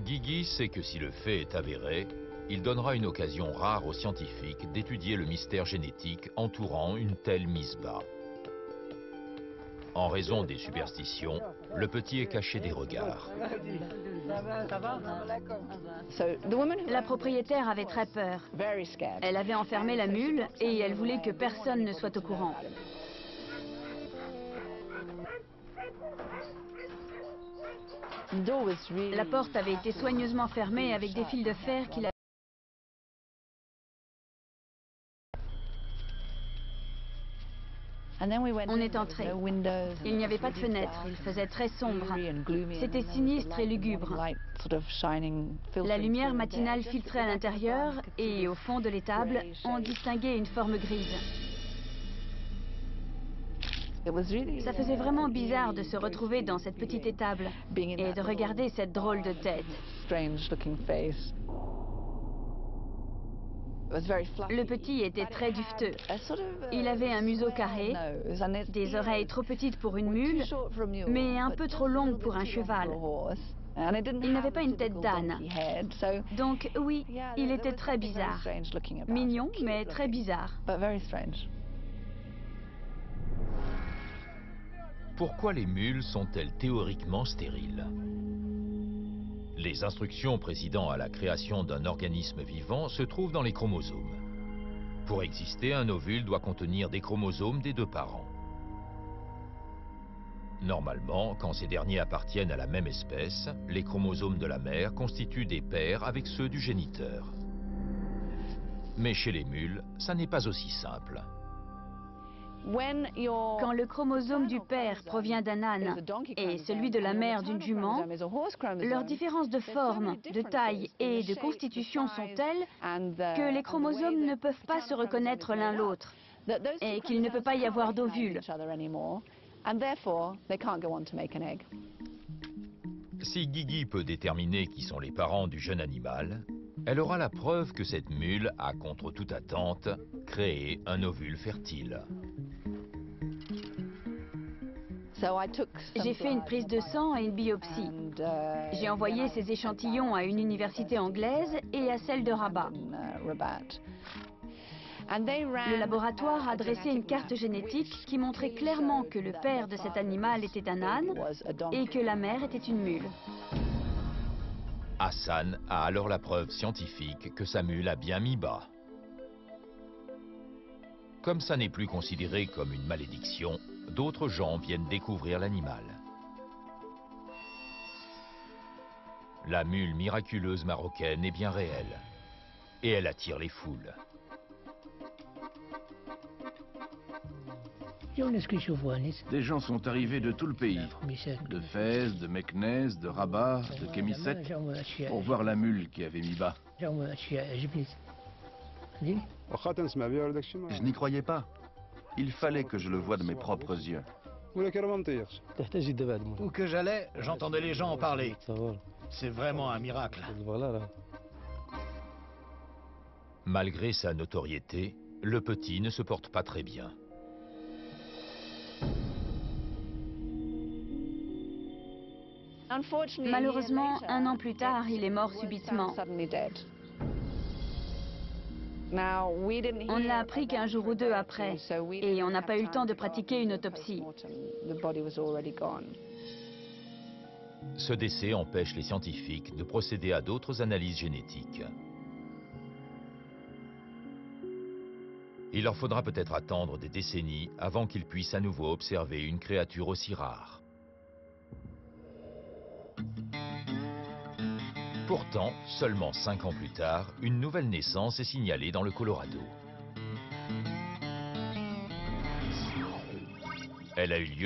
Guigui sait que si le fait est avéré, il donnera une occasion rare aux scientifiques d'étudier le mystère génétique entourant une telle mise bas. En raison des superstitions, le petit est caché des regards. La propriétaire avait très peur. Elle avait enfermé la mule et elle voulait que personne ne soit au courant. La porte avait été soigneusement fermée avec des fils de fer qui la... On est entré. Il n'y avait pas de fenêtre, il faisait très sombre. C'était sinistre et lugubre. La lumière matinale filtrait à l'intérieur et au fond de l'étable, on distinguait une forme grise. Ça faisait vraiment bizarre de se retrouver dans cette petite étable et de regarder cette drôle de tête. Le petit était très duveteux. Il avait un museau carré, des oreilles trop petites pour une mule, mais un peu trop longues pour un cheval. Il n'avait pas une tête d'âne. Donc oui, il était très bizarre. Mignon, mais très bizarre. Pourquoi les mules sont-elles théoriquement stériles? Les instructions présidant à la création d'un organisme vivant se trouvent dans les chromosomes. Pour exister, un ovule doit contenir des chromosomes des deux parents. Normalement, quand ces derniers appartiennent à la même espèce, les chromosomes de la mère constituent des paires avec ceux du géniteur. Mais chez les mules, ça n'est pas aussi simple. Quand le chromosome du père provient d'un âne et celui de la mère d'une jument, leurs différences de forme, de taille et de constitution sont telles que les chromosomes ne peuvent pas se reconnaître l'un l'autre et qu'il ne peut pas y avoir d'ovule. Si Guigui peut déterminer qui sont les parents du jeune animal, elle aura la preuve que cette mule a, contre toute attente, créé un ovule fertile. J'ai fait une prise de sang et une biopsie. J'ai envoyé ces échantillons à une université anglaise et à celle de Rabat. Le laboratoire a dressé une carte génétique qui montrait clairement que le père de cet animal était un âne et que la mère était une mule. Hassan a alors la preuve scientifique que sa mule a bien mis bas. Comme ça n'est plus considéré comme une malédiction, d'autres gens viennent découvrir l'animal. La mule miraculeuse marocaine est bien réelle. Et elle attire les foules. Des gens sont arrivés de tout le pays, de Fès, de Meknès, de Rabat, de Kémisset, pour voir la mule qui avait mis bas. Je n'y croyais pas. Il fallait que je le voie de mes propres yeux. Où que j'allais, j'entendais les gens en parler. C'est vraiment un miracle. Malgré sa notoriété, le petit ne se porte pas très bien. Malheureusement, un an plus tard, il est mort subitement. On l'a appris qu'un jour ou deux après, et on n'a pas eu le temps de pratiquer une autopsie. Ce décès empêche les scientifiques de procéder à d'autres analyses génétiques. Il leur faudra peut-être attendre des décennies avant qu'ils puissent à nouveau observer une créature aussi rare. Pourtant, seulement 5 ans plus tard, une nouvelle naissance est signalée dans le Colorado. Elle a eu lieu